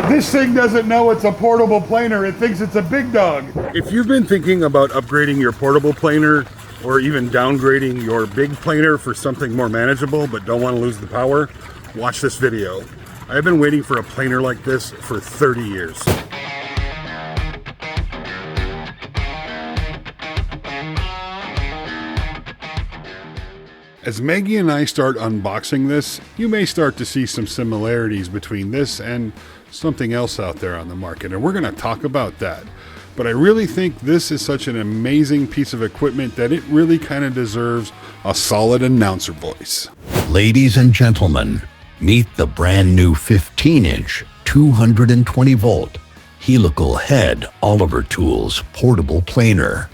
This thing doesn't know it's a portable planer. It thinks it's a big dog. If you've been thinking about upgrading your portable planer or even downgrading your big planer for something more manageable but don't want to lose the power, watch this video. I've been waiting for a planer like this for 30 years. As Maggie and I start unboxing this, you may start to see some similarities between this and something else out there on the market, and we're going to talk about that. But I really think this is such an amazing piece of equipment that it really kind of deserves a solid announcer voice. Ladies and gentlemen, meet the brand new 15-inch, 220-volt, helical head Oliver Tools portable planer.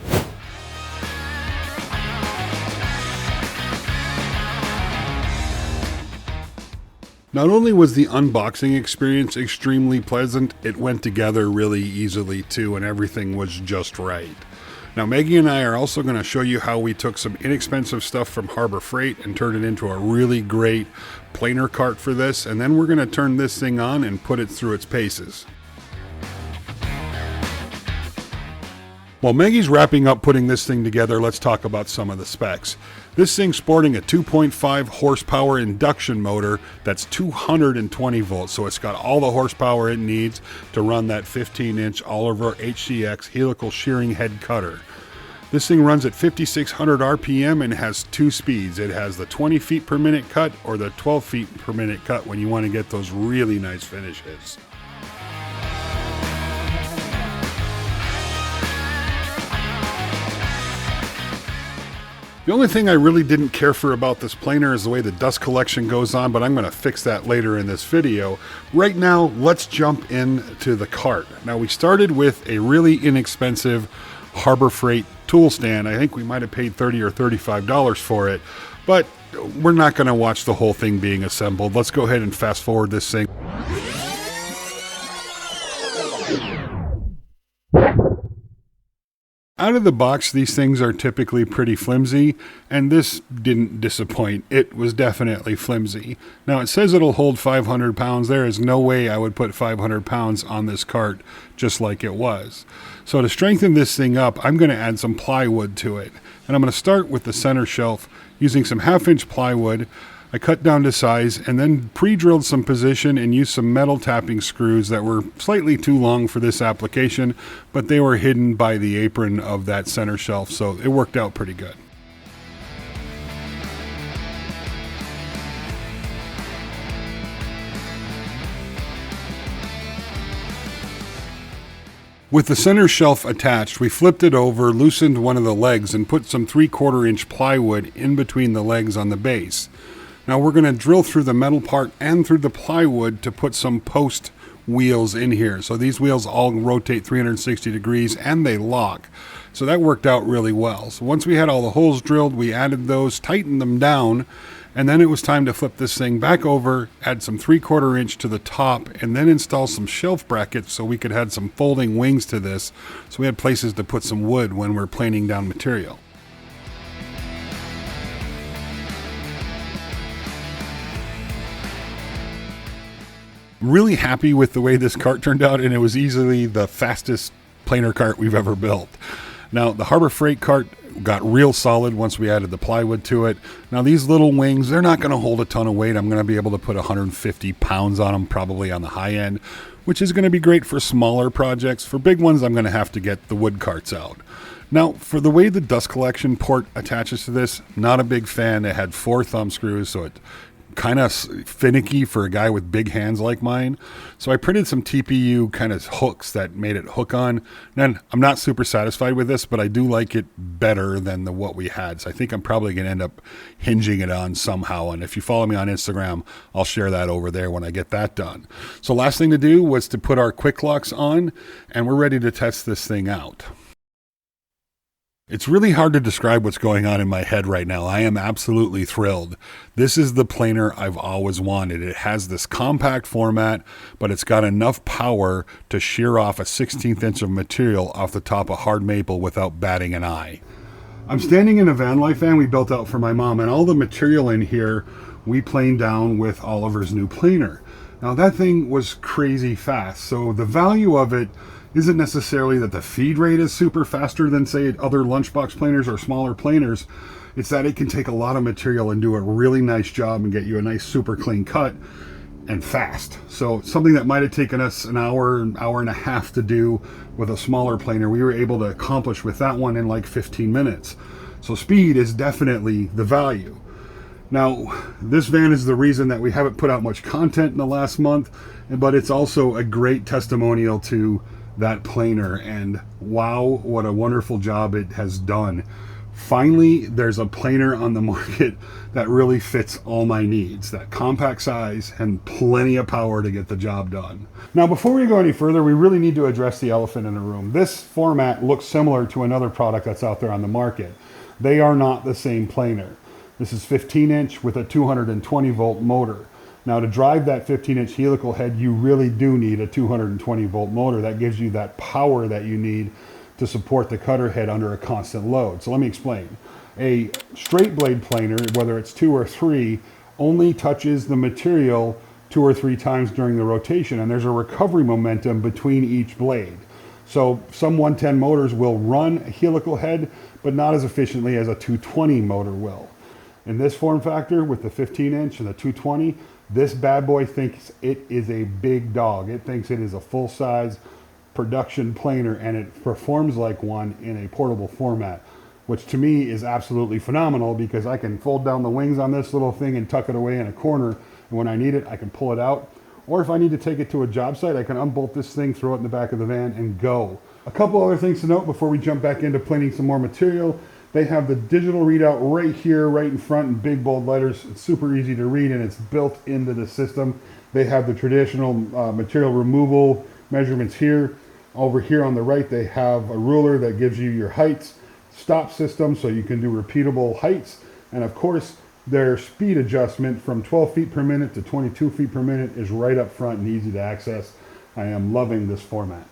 Not only was the unboxing experience extremely pleasant, it went together really easily too, and everything was just right. Now Maggie and I are also going to show you how we took some inexpensive stuff from Harbor Freight and turned it into a really great planer cart for this, and then we're going to turn this thing on and put it through its paces. While Maggie's wrapping up putting this thing together, let's talk about some of the specs. This thing's sporting a 2.5 horsepower induction motor that's 220 volts, so it's got all the horsepower it needs to run that 15-inch Oliver HCX helical shearing head cutter. This thing runs at 5,600 RPM and has two speeds. It has the 20 feet per minute cut or the 12 feet per minute cut when you want to get those really nice finishes. The only thing I really didn't care for about this planer is the way the dust collection goes on, but I'm going to fix that later in this video. Right now, let's jump into the cart. Now, we started with a really inexpensive Harbor Freight tool stand. I think we might have paid $30 or $35 for it, but we're not going to watch the whole thing being assembled. Let's go ahead and fast forward this thing. Out of the box, these things are typically pretty flimsy, and this didn't disappoint. It was definitely flimsy. Now, it says it'll hold 500 pounds. There is no way I would put 500 pounds on this cart just like it was. So to strengthen this thing up, I'm going to add some plywood to it. And I'm going to start with the center shelf using some 1/2-inch plywood. I cut down to size and then pre-drilled some position and used some metal tapping screws that were slightly too long for this application, but they were hidden by the apron of that center shelf, so it worked out pretty good. With the center shelf attached, we flipped it over, loosened one of the legs, and put some 3/4 inch plywood in between the legs on the base. Now we're going to drill through the metal part and through the plywood to put some post wheels in here. So these wheels all rotate 360 degrees and they lock. So that worked out really well. So once we had all the holes drilled, we added those, tightened them down, and then it was time to flip this thing back over, add some 3/4 inch to the top, and then install some shelf brackets so we could add some folding wings to this. So we had places to put some wood when we're planing down material. Really happy with the way this cart turned out, and it was easily the fastest planer cart we've ever built. Now the Harbor Freight cart got real solid once we added the plywood to it. Now these little wings, they're not going to hold a ton of weight. I'm going to be able to put 150 pounds on them, probably on the high end, which is going to be great for smaller projects. For big ones, I'm going to have to get the wood carts out. Now, for the way the dust collection port attaches to this, not a big fan. It had 4 thumb screws, so it kind of finicky for a guy with big hands like mine. So I printed some TPU kind of hooks that made it hook on. And I'm not super satisfied with this, but I do like it better than what we had. So I think I'm probably going to end up hinging it on somehow. And if you follow me on Instagram, I'll share that over there when I get that done. So last thing to do was to put our quick locks on, and we're ready to test this thing out. It's really hard to describe what's going on in my head right now. I am absolutely thrilled. This is the planer I've always wanted. It has this compact format, but it's got enough power to shear off a 1/16 inch of material off the top of hard maple without batting an eye. I'm standing in a van life van we built out for my mom, and all the material in here we planed down with Oliver's new planer. Now that thing was crazy fast. So the value of it isn't necessarily that the feed rate is super faster than, say, other lunchbox planers or smaller planers. It's that it can take a lot of material and do a really nice job and get you a nice super clean cut and fast. So something that might have taken us an hour and a half to do with a smaller planer, we were able to accomplish with that one in like 15 minutes. So speed is definitely the value. Now, this van is the reason that we haven't put out much content in the last month, but it's also a great testimonial to that planer, and wow, what a wonderful job it has done. Finally, there's a planer on the market that really fits all my needs. That compact size and plenty of power to get the job done. Now, before we go any further, we really need to address the elephant in the room. This format looks similar to another product that's out there on the market. They are not the same planer. This is 15-inch with a 220-volt motor. Now, to drive that 15-inch helical head, you really do need a 220-volt motor. That gives you that power that you need to support the cutter head under a constant load. So let me explain. A straight blade planer, whether it's 2 or 3, only touches the material 2 or 3 times during the rotation, and there's a recovery momentum between each blade. So some 110 motors will run a helical head, but not as efficiently as a 220 motor will. In this form factor, with the 15-inch and the 220, this bad boy thinks it is a big dog. It thinks it is a full-size production planer, and it performs like one in a portable format, which to me is absolutely phenomenal because I can fold down the wings on this little thing and tuck it away in a corner, and when I need it, I can pull it out. Or if I need to take it to a job site, I can unbolt this thing, throw it in the back of the van, and go. A couple other things to note before we jump back into planing some more material. They have the digital readout right here, right in front in big bold letters. It's super easy to read and it's built into the system. They have the traditional material removal measurements here. Over here on the right, they have a ruler that gives you your heights, stop system so you can do repeatable heights. And of course, their speed adjustment from 12 feet per minute to 22 feet per minute is right up front and easy to access. I am loving this format.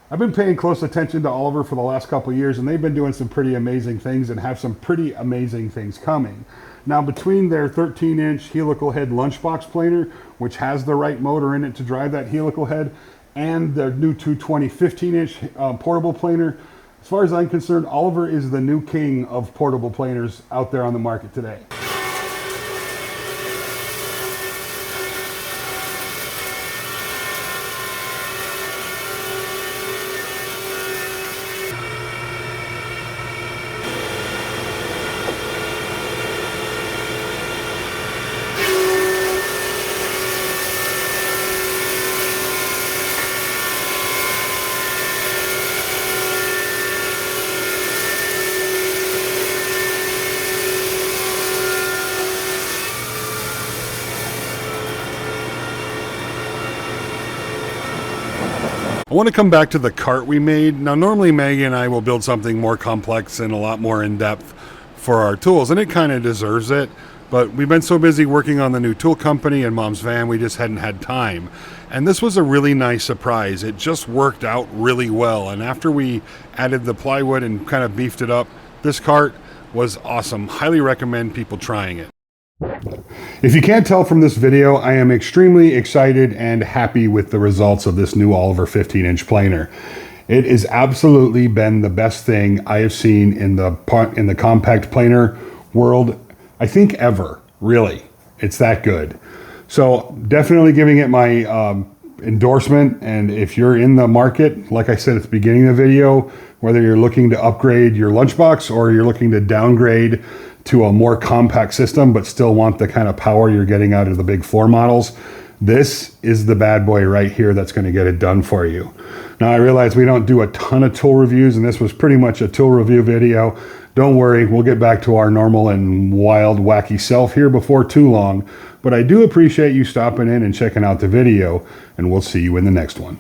I've been paying close attention to Oliver for the last couple of years, and they've been doing some pretty amazing things and have some pretty amazing things coming. Now, between their 13-inch helical head lunchbox planer, which has the right motor in it to drive that helical head, and their new 220 15-inch portable planer, as far as I'm concerned, Oliver is the new king of portable planers out there on the market today. I want to come back to the cart we made. Now, normally Maggie and I will build something more complex and a lot more in-depth for our tools, and it kind of deserves it. But we've been so busy working on the new tool company and Mom's van, we just hadn't had time. And this was a really nice surprise. It just worked out really well. And after we added the plywood and kind of beefed it up, this cart was awesome. Highly recommend people trying it. If you can't tell from this video, I am extremely excited and happy with the results of this new Oliver 15-inch planer. It has absolutely been the best thing I have seen in the compact planer world, I think ever, really. It's that good. So definitely giving it my endorsement, and if you're in the market, like I said at the beginning of the video, whether you're looking to upgrade your lunchbox or you're looking to downgrade to a more compact system but still want the kind of power you're getting out of the big floor models, this is the bad boy right here that's going to get it done for you. Now, I realize we don't do a ton of tool reviews, and this was pretty much a tool review video. Don't worry, we'll get back to our normal and wild, wacky self here before too long, but I do appreciate you stopping in and checking out the video, and we'll see you in the next one.